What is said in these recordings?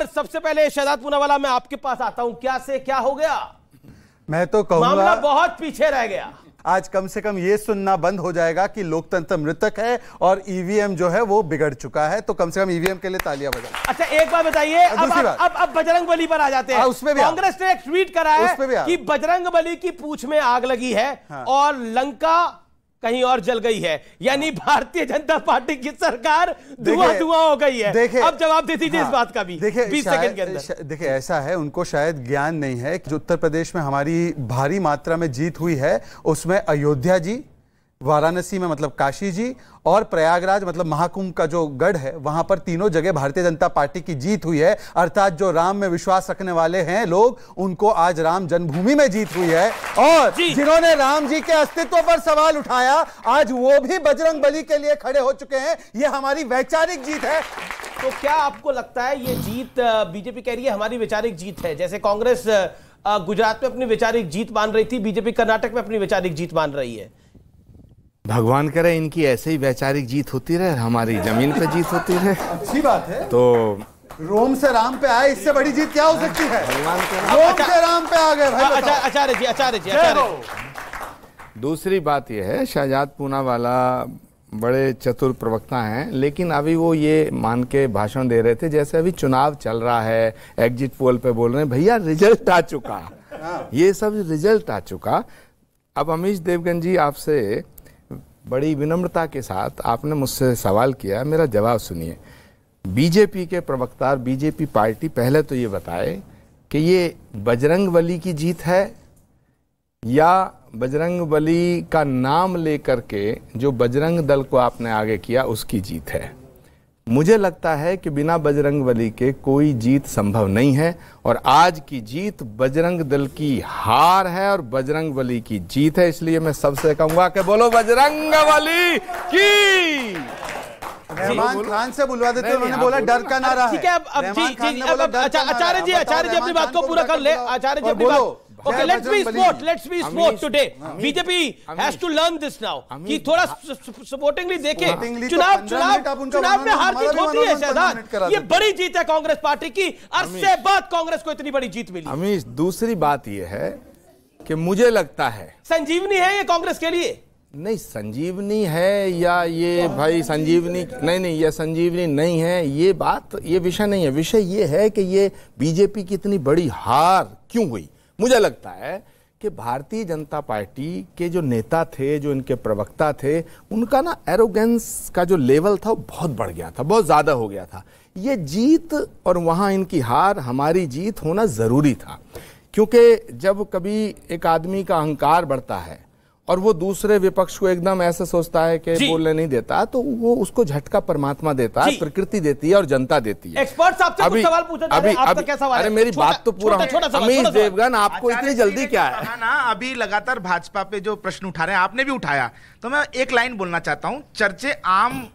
और सबसे पहले शहजाद पूनावाला मैं आपके पास आता हूं, क्या से क्या हो गया? मैं तो कहूंगा मामला बहुत पीछे रह गया। आज कम से कम ये सुनना बंद हो जाएगा कि लोकतंत्र मृतक है और ईवीएम जो है वो बिगड़ चुका है। तो कम से कम ईवीएम के लिए तालियां बजाएं। अच्छा एक बात बताइए, अब बजरंगबली पर आ जाते हैं। उसमें भी कांग्रेस ने एक ट्वीट करा है कि बजरंगबली की पूंछ में आग लगी है और लंका कहीं और जल गई है, यानी भारतीय जनता पार्टी की सरकार धुआं हो गई है। अब जवाब दे दीजिए इस बात का भी 20 सेकंड के अंदर। देखिए ऐसा है, उनको शायद ज्ञान नहीं है कि जो उत्तर प्रदेश में हमारी भारी मात्रा में जीत हुई है उसमें अयोध्या जी, वाराणसी में मतलब काशी जी और प्रयागराज मतलब महाकुंभ का जो गढ़ है वहां पर तीनों जगह भारतीय जनता पार्टी की जीत हुई है। अर्थात जो राम में विश्वास रखने वाले हैं लोग, उनको आज राम जन्मभूमि में जीत हुई है। और जिन्होंने राम जी के अस्तित्व पर सवाल उठाया आज वो भी बजरंगबली के लिए खड़े हो चुके हैं। ये हमारी वैचारिक जीत है। तो क्या आपको लगता है ये जीत, बीजेपी कह रही है हमारी वैचारिक जीत है, जैसे कांग्रेस गुजरात में अपनी वैचारिक जीत मान रही थी, बीजेपी कर्नाटक में अपनी वैचारिक जीत मान रही है? भगवान करे इनकी ऐसे ही वैचारिक जीत होती रहे, हमारी जमीन पे जीत होती रहे। अच्छी बात है। तो रोम से राम पे आए, इससे बड़ी जीत क्या हो सकती है? रोम से राम पे आ गए भाई। आचार्य जी। दूसरी बात यह है, शहजाद पूनावाला बड़े चतुर प्रवक्ता हैं, लेकिन अभी वो ये मान के भाषण दे रहे थे जैसे अभी चुनाव चल रहा है, एग्जिट पोल पे बोल रहे हैं भैया रिजल्ट आ चुका, ये सब रिजल्ट आ चुका। अब अमीश देवगन जी, आपसे बड़ी विनम्रता के साथ आपने मुझसे सवाल किया, मेरा जवाब सुनिए। बीजेपी के प्रवक्ता, बीजेपी पार्टी पहले तो ये बताए कि ये बजरंगबली की जीत है या बजरंगबली का नाम लेकर के जो बजरंग दल को आपने आगे किया उसकी जीत है। मुझे लगता है कि बिना बजरंगबली के कोई जीत संभव नहीं है और आज की जीत बजरंग दल की हार है और बजरंगबली की जीत है। इसलिए मैं सबसे कहूंगा कि बोलो बजरंगबली की। रहमान खान से बुलवा देते, उन्होंने बोला डर का नारा है। ठीक है, अब आचार्य जी अपनी बात को पूरा कर ले। आचार्य जी अपनी बात। Okay, let's be smart today. BJP has to learn this now. कि थोड़ा सपोर्टिंगली देखे। चुनाव में हार जीत होती है शहजाद, ये बड़ी जीत है कांग्रेस पार्टी की। अरसे बाद कांग्रेस को इतनी बड़ी जीत मिली। अमीश, दूसरी बात ये है कि मुझे लगता है संजीवनी है ये कांग्रेस के लिए। नहीं, संजीवनी है या ये भाई संजीवनी नहीं, ये संजीवनी नहीं है, ये बात, ये विषय नहीं है। विषय ये है कि ये बीजेपी की इतनी बड़ी हार क्यों हुई। मुझे लगता है कि भारतीय जनता पार्टी के जो नेता थे, जो इनके प्रवक्ता थे, उनका ना एरोगेंस का जो लेवल था वो बहुत बढ़ गया था, बहुत ज्यादा हो गया था। ये जीत और वहां इनकी हार, हमारी जीत होना जरूरी था, क्योंकि जब कभी एक आदमी का अहंकार बढ़ता है और वो दूसरे विपक्ष को एकदम ऐसे सोचता है कि बोलने नहीं देता, तो वो उसको झटका परमात्मा देता है, प्रकृति देती है और जनता देती है। एक्सपर्ट आपसे कुछ सवाल पूछा जा रहा है, आपका क्या सवाल है? अरे मेरी बात तो पूरा। अमीश देवगन, आपको इतनी जल्दी क्या है ना? अभी लगातार भाजपा पे जो प्रश्न उठा रहे हैं, आपने भी उठाया, तो मैं एक लाइन बोलना चाहता हूं। चर्चे आम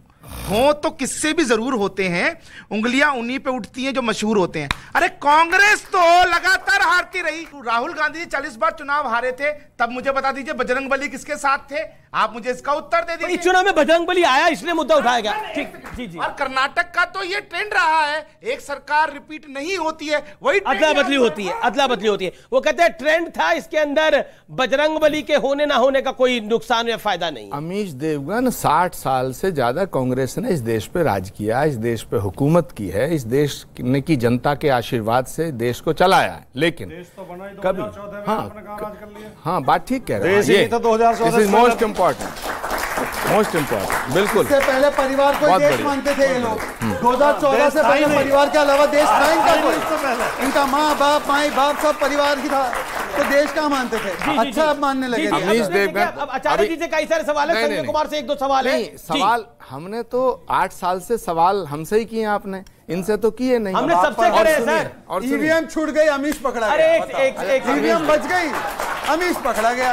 हो तो किससे भी जरूर होते हैं, उंगलियां उन्हीं पे उठती हैं जो मशहूर होते हैं। अरे कांग्रेस तो लगातार हारती रही। राहुल गांधी 40 बार चुनाव हारे थे, तब मुझे बता दीजिए बजरंगबली किसके साथ थे? आप मुझे इसका उत्तर दे दीजिए। इस चुनाव में बजरंगबली आया इसलिए मुद्दा उठाया गया। ठीक, जी। और कर्नाटक का तो ये ट्रेंड रहा है, एक सरकार रिपीट नहीं होती है, वही अदला बदली होती है। वो कहते हैं ट्रेंड था, इसके अंदर बजरंगबली के होने ना होने का कोई नुकसान या फायदा नहीं। अमीश देवगन, 60 साल से ज्यादा कांग्रेस ने इस देश पे राज किया, इस देश पे हुकूमत की है, इस देश की जनता के आशीर्वाद से देश को चलाया है। लेकिन कभी हाँ, बात ठीक कह रहे हैं। मोस्ट इम्पोर्टेंट बिल्कुल। इससे पहले परिवार को देश मानते थे ये लोग। 2014 से पहले परिवार के अलावा देश था इनका कोई। इनका माँ बाप, माई बाप सब परिवार ही था, तो देश का मानते थे। अच्छा, अब मानने लगे। अब आचार्य जी से कई सारे सवाल है, संजय कुमार से 1-2 सवाल है। सवाल हमने तो 8 साल से सवाल हमसे ही किए, आपने इनसे तो किए नहीं। हमने सबसे करे सर। और ईवीएम छूट गई, अमीश पकड़ा गया। ईवीएम बच गई, अमीश पकड़ा गया।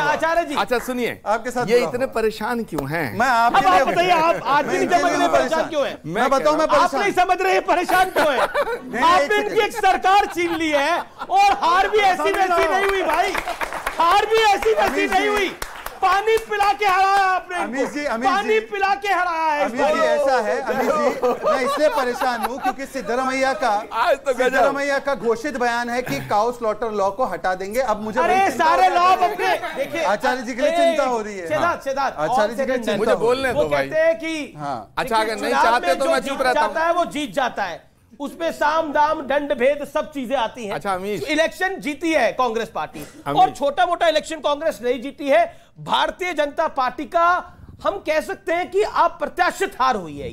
आचार्य जी, अच्छा सुनिए, आपके साथ ये इतने परेशान क्यों हैं? मैं आप बताइए, आप आज भी नहीं समझ रहे परेशान क्यों है? मैं बताऊं, मैं आप नहीं समझ रहे परेशान क्यों है? आपने इनकी एक सरकार छीन ली है और हार भी ऐसी वैसी नहीं हुई भाई, हार भी ऐसी वैसी नहीं हुई। पानी पिला के हराया आपने, अमीश जी, पानी पिला के हराया है। अमीश जी ऐसा है, अमीश जी मैं इसलिए परेशान हूँ क्योंकि सिद्धरामैया का घोषित बयान है कि काउ स्लॉटर लॉ को हटा देंगे। अब मुझे सारे लॉ अपने देखिए, आचार्य जी के लिए चिंता हो रही है। आचार्य जी के लिए मुझे बोलने दो भाई। कहते हैं कि अच्छा अगर नहीं चाहते तो मैं चुप रहता हूं। वो जीत जाता है, उसमें साम दाम दंड भेद सब चीजें आती हैं। अच्छा अमीश, इलेक्शन जीती है कांग्रेस पार्टी और छोटा मोटा इलेक्शन कांग्रेस नहीं जीती है। भारतीय जनता पार्टी का हम कह सकते हैं कि आप प्रत्याशित हार हुई है।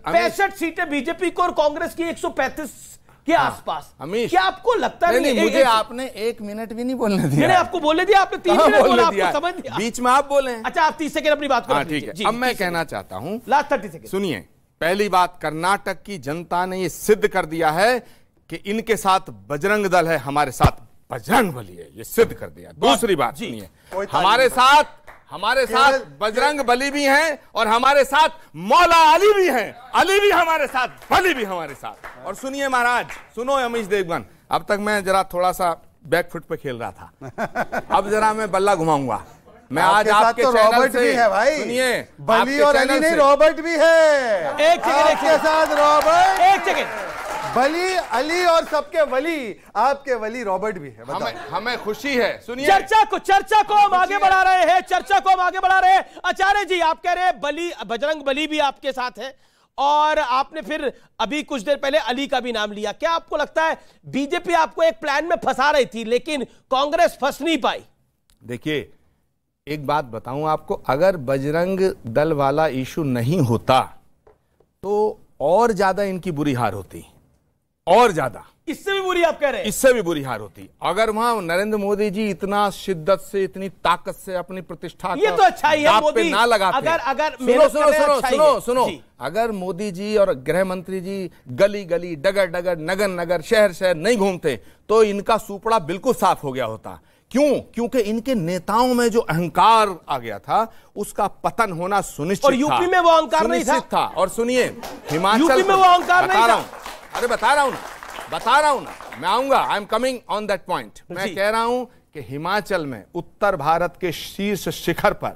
65 सीटें बीजेपी को और कांग्रेस की 135 के आसपास। अमीश, क्या आपको लगता है? नहीं, मुझे आपने 1 मिनट भी नहीं बोलने दिया। मैंने आपको बोलने दिया, आपने 3 मिनट बोला, आपको समझ दिया। बीच में आप बोले। अच्छा आप 30 सेकंड अपनी बात करो। ठीक है, अब मैं कहना चाहता हूं, लास्ट 30 सेकंड सुनिए। पहली बात, कर्नाटक की जनता ने यह सिद्ध कर दिया है कि इनके साथ बजरंग दल है, हमारे साथ बजरंग बली है, ये सिद्ध कर दिया। दूसरी बात सुनिए, हमारे साथ बजरंग बली भी हैं और हमारे साथ मौला अली भी हैं। अली भी हमारे साथ, बली भी हमारे साथ। और सुनिए महाराज, सुनो अमीश देवगन, अब तक मैं जरा थोड़ा सा बैकफुट पे खेल रहा था, अब जरा मैं बल्ला घुमाऊंगा। मैं आज आपके तो रॉबर्ट भी है भाई, सुनिए, बली और अली नहीं, रॉबर्ट भी है। एक सेकंड के साथ रॉबर्ट, एक सेकंड, बली अली और सबके वली, आपके वली रॉबर्ट भी है। हमें खुशी है। सुनिए, चर्चा को हम आगे बढ़ा रहे हैं, चर्चा को हम आगे बढ़ा रहे हैं। आचार्य जी आप कह रहे हैं बली, बजरंग बली भी आपके साथ है और आपने फिर अभी कुछ देर पहले अली का भी नाम लिया। क्या आपको लगता है बीजेपी आपको एक प्लान में फंसा रही थी लेकिन कांग्रेस फंस नहीं पाई? देखिए एक बात बताऊं आपको, अगर बजरंग दल वाला इशू नहीं होता तो और ज्यादा इनकी बुरी हार होती, और ज्यादा, इससे भी बुरी आप कह रहे हैं? इससे भी बुरी हार होती। अगर वहां नरेंद्र मोदी जी इतना शिद्दत से, इतनी ताकत से अपनी प्रतिष्ठा ये तो अच्छा ही है, मोदी ना लगाते। सुनो, अगर मोदी जी और गृह मंत्री जी गली गली, डगर डगर, नगर नगर, शहर शहर नहीं घूमते तो इनका सुपड़ा बिल्कुल साफ हो गया होता। क्यों? क्योंकि इनके नेताओं में जो अहंकार आ गया था उसका पतन होना सुनिश्चित था। और यूपी में वो अहंकार नहीं था। और सुनिए, हिमाचल यूपी में वो अहंकार नहीं था। अरे बता रहा हूं ना, मैं आऊंगा, I am coming on that point. मैं कह रहा हूं कि हिमाचल में, उत्तर भारत के शीर्ष शिखर पर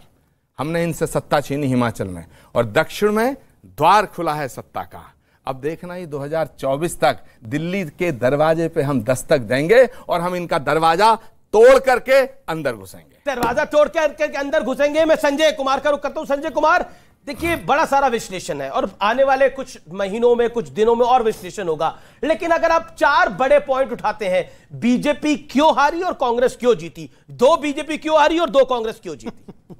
हमने इनसे सत्ता छीनी हिमाचल में, और दक्षिण में द्वार खुला है सत्ता का। अब देखना ही 2024 तक दिल्ली के दरवाजे पे हम दस्तक देंगे और हम इनका दरवाजा तोड़ करके अंदर घुसेंगे। दरवाजा तोड़ के अंदर घुसेंगे। मैं संजय कुमार का रुख करता हूं। संजय कुमार, देखिए बड़ा सारा विश्लेषण है और आने वाले कुछ महीनों में, कुछ दिनों में और विश्लेषण होगा, लेकिन अगर आप 4 बड़े पॉइंट उठाते हैं, बीजेपी क्यों हारी और कांग्रेस क्यों जीती, 2 बीजेपी क्यों हारी और 2 कांग्रेस क्यों जीती?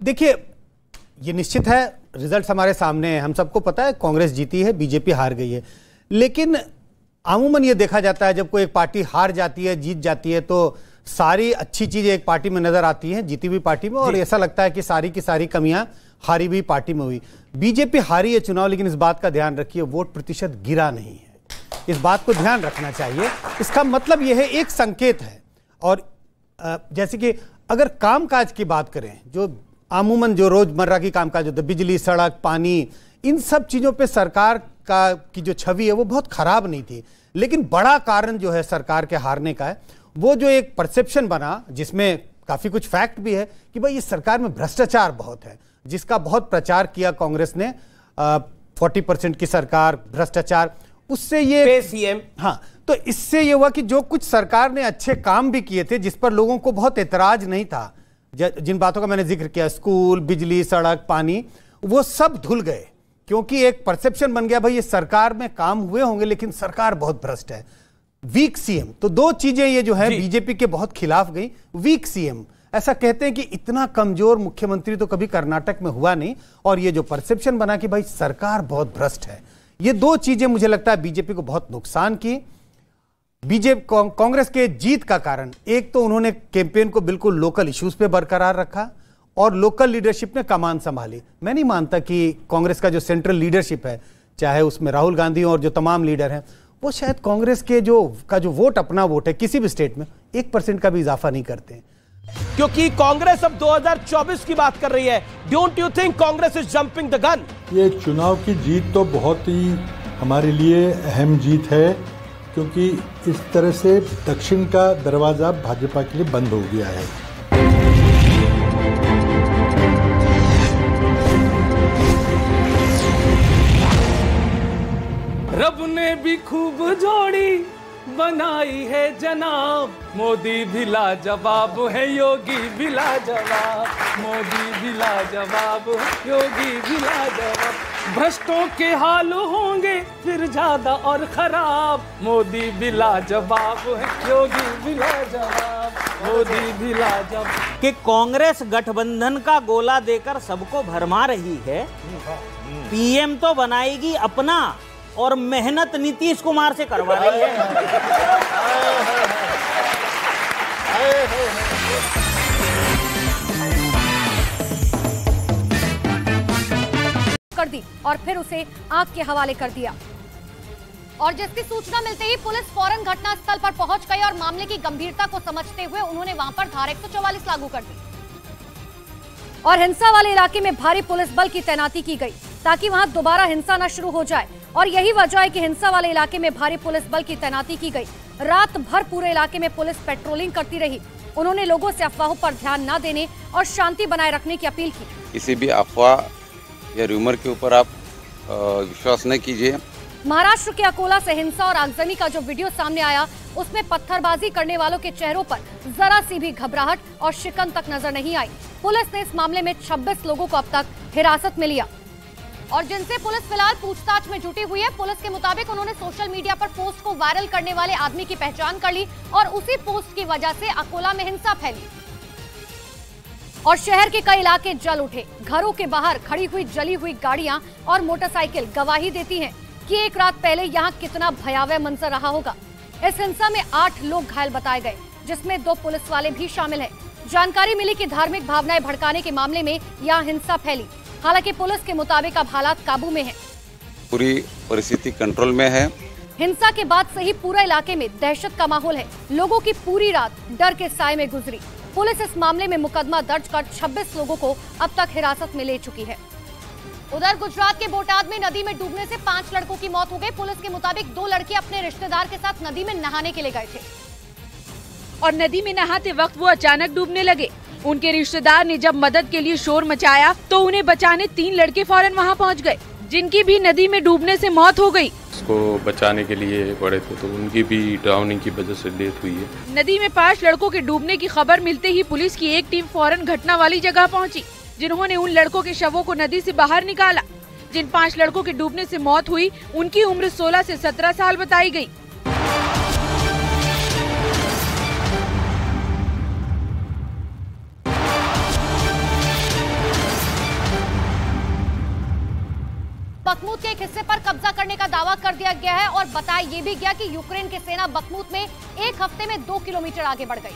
देखिए ये निश्चित है, रिजल्ट हमारे सामने है, हम सबको पता है कांग्रेस जीती है, बीजेपी हार गई है। लेकिन अमूमन ये देखा जाता है जब कोई एक पार्टी हार जाती है, जीत जाती है, तो सारी अच्छी चीजें एक पार्टी में नजर आती हैं, जीती हुई पार्टी में, और ऐसा लगता है कि सारी की सारी कमियां हारी हुई पार्टी में हुई। बीजेपी हारी है चुनाव, लेकिन इस बात का ध्यान रखिए वोट प्रतिशत गिरा नहीं है, इस बात को ध्यान रखना चाहिए। इसका मतलब यह है, एक संकेत है। और जैसे कि अगर कामकाज की बात करें, जो अमूमन जो रोजमर्रा की कामकाज होता है, बिजली, सड़क, पानी, इन सब चीजों पे सरकार की जो छवि है वो बहुत खराब नहीं थी। लेकिन बड़ा कारण जो है सरकार के हारने का है, वो जो एक परसेप्शन बना, जिसमें काफी कुछ फैक्ट भी है कि भाई इस सरकार में भ्रष्टाचार बहुत है, जिसका बहुत प्रचार किया कांग्रेस ने। 40% की सरकार, भ्रष्टाचार, उससे ये सीएम, हाँ, तो इससे ये हुआ कि जो कुछ सरकार ने अच्छे काम भी किए थे, जिस पर लोगों को बहुत एतराज नहीं था, जिन बातों का मैंने जिक्र किया, स्कूल, बिजली, सड़क, पानी, वो सब धुल गए, क्योंकि एक परसेप्शन बन गया भाई ये सरकार में काम हुए होंगे लेकिन सरकार बहुत भ्रष्ट है। वीक सीएम, तो 2 चीजें ये जो है बीजेपी के बहुत खिलाफ गई। वीक सीएम, ऐसा कहते हैं कि इतना कमजोर मुख्यमंत्री तो कभी कर्नाटक में हुआ नहीं, और ये जो परसेप्शन बना कि भाई सरकार बहुत भ्रष्ट है, ये 2 चीजें मुझे लगता है बीजेपी को बहुत नुकसान की। बीजेपी कांग्रेस के जीत का कारण, एक तो उन्होंने कैंपेन को बिल्कुल लोकल इश्यूज पे बरकरार रखा और लोकल लीडरशिप ने कमान संभाली। मैं नहीं मानता कि कांग्रेस का जो सेंट्रल लीडरशिप है, चाहे उसमें राहुल गांधी और जो तमाम लीडर हैं, वो शायद कांग्रेस के जो वोट, अपना वोट है किसी भी स्टेट में, 1% का भी इजाफा नहीं करते हैं। क्योंकि कांग्रेस अब 2024 की बात कर रही है। Don't you think Congress is jumping the gun? ये चुनाव की जीत तो बहुत ही हमारे लिए अहम जीत है, क्योंकि इस तरह से दक्षिण का दरवाजा भाजपा के लिए बंद हो गया है। रब ने भी खूब जोड़ी बनाई है जनाब, मोदी भी लाजवाब है, योगी भी लाजवाब, मोदी भी लाजवाब, योगी भी लाजवाब, भ्रष्टों के हाल होंगे फिर ज्यादा और खराब, मोदी भी लाजवाब है, योगी भी लाजवाब, मोदी भी लाजवाब। कि कांग्रेस गठबंधन का गोला देकर सबको भरमा रही है, पीएम तो बनाएगी अपना और मेहनत नीतीश कुमार से करवा रही है। कर दी और फिर उसे आग के हवाले कर दिया। और जिसकी सूचना मिलते ही पुलिस फौरन घटनास्थल पर पहुंच गई और मामले की गंभीरता को समझते हुए उन्होंने वहां पर धारा 144 लागू कर दी और हिंसा वाले इलाके में भारी पुलिस बल की तैनाती की गई ताकि वहां दोबारा हिंसा न शुरू हो जाए। और यही वजह है कि हिंसा वाले इलाके में भारी पुलिस बल की तैनाती की गई। रात भर पूरे इलाके में पुलिस पेट्रोलिंग करती रही। उन्होंने लोगों से अफवाहों पर ध्यान न देने और शांति बनाए रखने की अपील की। किसी भी अफवाह या रूमर के ऊपर आप विश्वास न कीजिए। महाराष्ट्र के अकोला से हिंसा और आगजनी का जो वीडियो सामने आया उसमें पत्थरबाजी करने वालों के चेहरों पर जरा सी भी घबराहट और शिकन तक नजर नहीं आई। पुलिस ने इस मामले में 26 लोगों को अब तक हिरासत में लिया और जिनसे पुलिस फिलहाल पूछताछ में जुटी हुई है। पुलिस के मुताबिक उन्होंने सोशल मीडिया पर पोस्ट को वायरल करने वाले आदमी की पहचान कर ली और उसी पोस्ट की वजह से अकोला में हिंसा फैली और शहर के कई इलाके जल उठे। घरों के बाहर खड़ी हुई जली हुई गाड़ियां और मोटरसाइकिल गवाही देती हैं कि एक रात पहले यहां कितना भयावह मंजर रहा होगा। इस हिंसा में 8 लोग घायल बताए गए, जिसमें 2 पुलिस वाले भी शामिल हैं। जानकारी मिली कि धार्मिक भावनाएं भड़काने के मामले में यहां हिंसा फैली। हालांकि पुलिस के मुताबिक अब हालात काबू में हैं। पूरी परिस्थिति कंट्रोल में है। हिंसा के बाद से ही पूरे इलाके में दहशत का माहौल है। लोगों की पूरी रात डर के साए में गुजरी। पुलिस इस मामले में मुकदमा दर्ज कर 26 लोगों को अब तक हिरासत में ले चुकी है। उधर गुजरात के बोटाद में नदी में डूबने से 5 लड़कों की मौत हो गई। पुलिस के मुताबिक 2 लड़के अपने रिश्तेदार के साथ नदी में नहाने के लिए गए थे और नदी में नहाते वक्त वो अचानक डूबने लगे। उनके रिश्तेदार ने जब मदद के लिए शोर मचाया तो उन्हें बचाने 3 लड़के फौरन वहां पहुंच गए, जिनकी भी नदी में डूबने से मौत हो गई। उसको बचाने के लिए पड़े थे तो उनकी भी ड्राउनिंग की वजह से डेथ हुई है। नदी में 5 लड़कों के डूबने की खबर मिलते ही पुलिस की एक टीम फौरन घटना वाली जगह पहुंची, जिन्होंने उन लड़कों के शवों को नदी से बाहर निकाला। जिन 5 लड़कों के डूबने से मौत हुई उनकी उम्र 16 से 17 साल बताई गई। बखमूत के एक हिस्से पर कब्जा करने का दावा कर दिया गया है और बताया ये भी गया कि यूक्रेन की सेना बखमूत में 1 हफ्ते में 2 किलोमीटर आगे बढ़ गई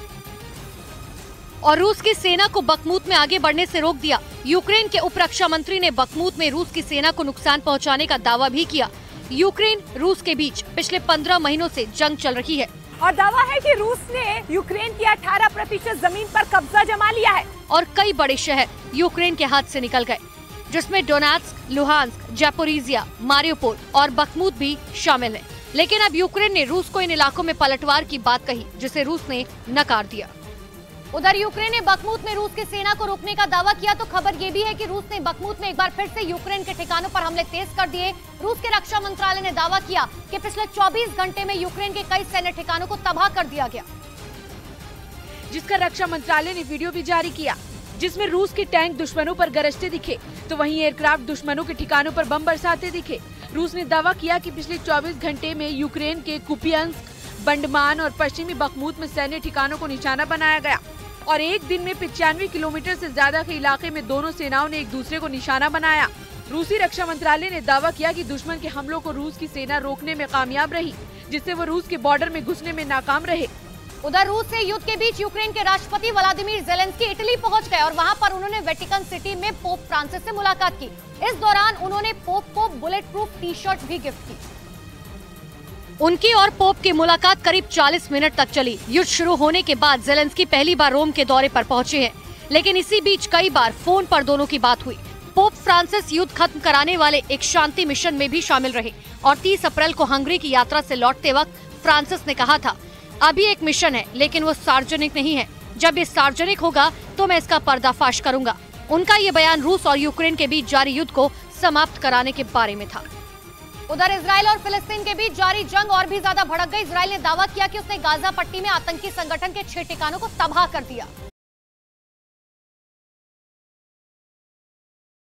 और रूस की सेना को बखमूत में आगे बढ़ने से रोक दिया। यूक्रेन के उप रक्षा मंत्री ने बखमूत में रूस की सेना को नुकसान पहुंचाने का दावा भी किया। यूक्रेन रूस के बीच पिछले 15 महीनों से जंग चल रही है और दावा है कि रूस ने यूक्रेन की 18% जमीन पर कब्जा जमा लिया है और कई बड़े शहर यूक्रेन के हाथ से निकल गए, जिसमें डोनेट्स्क, लुहांस्क, जापोरिजिया, मारियोपोल और बखमूत भी शामिल है। लेकिन अब यूक्रेन ने रूस को इन इलाकों में पलटवार की बात कही, जिसे रूस ने नकार दिया। उधर यूक्रेन ने बखमूत में रूस की सेना को रोकने का दावा किया तो खबर ये भी है कि रूस ने बखमूत में एक बार फिर से यूक्रेन के ठिकानों पर हमले तेज कर दिए। रूस के रक्षा मंत्रालय ने दावा किया कि पिछले 24 घंटे में यूक्रेन के कई सैन्य ठिकानों को तबाह कर दिया गया, जिसका रक्षा मंत्रालय ने वीडियो भी जारी किया, जिसमें रूस के टैंक दुश्मनों पर गरजते दिखे तो वहीं एयरक्राफ्ट दुश्मनों के ठिकानों पर बम बरसाते दिखे। रूस ने दावा किया कि पिछले 24 घंटे में यूक्रेन के कुपियांस्क, बंडमान और पश्चिमी बखमूत में सैन्य ठिकानों को निशाना बनाया गया और एक दिन में 95 किलोमीटर से ज्यादा के इलाके में दोनों सेनाओं ने एक दूसरे को निशाना बनाया। रूसी रक्षा मंत्रालय ने दावा किया कि दुश्मन के हमलों को रूस की सेना रोकने में कामयाब रही, जिससे वो रूस के बॉर्डर में घुसने में नाकाम रहे। उधर रूस से युद्ध के बीच यूक्रेन के राष्ट्रपति व्लादिमीर जेलेंस्की इटली पहुंच गए और वहां पर उन्होंने वेटिकन सिटी में पोप फ्रांसिस से मुलाकात की। इस दौरान उन्होंने पोप को बुलेट प्रूफ टी-शर्ट भी गिफ्ट की। उनकी और पोप की मुलाकात करीब 40 मिनट तक चली। युद्ध शुरू होने के बाद जेलेंस्की पहली बार रोम के दौरे पर पहुंचे हैं, लेकिन इसी बीच कई बार फोन पर दोनों की बात हुई। पोप फ्रांसिस युद्ध खत्म कराने वाले एक शांति मिशन में भी शामिल रहे और 30 अप्रैल को हंगरी की यात्रा से लौटते वक्त फ्रांसिस ने कहा था, अभी एक मिशन है लेकिन वो सार्वजनिक नहीं है, जब ये सार्वजनिक होगा तो मैं इसका पर्दाफाश करूंगा। उनका ये बयान रूस और यूक्रेन के बीच जारी युद्ध को समाप्त कराने के बारे में था। उधर इजराइल और फिलिस्तीन के बीच जारी जंग और भी ज्यादा भड़क गई। इजराइल ने दावा किया कि उसने गाजा पट्टी में आतंकी संगठन के 6 ठिकानों को तबाह कर दिया।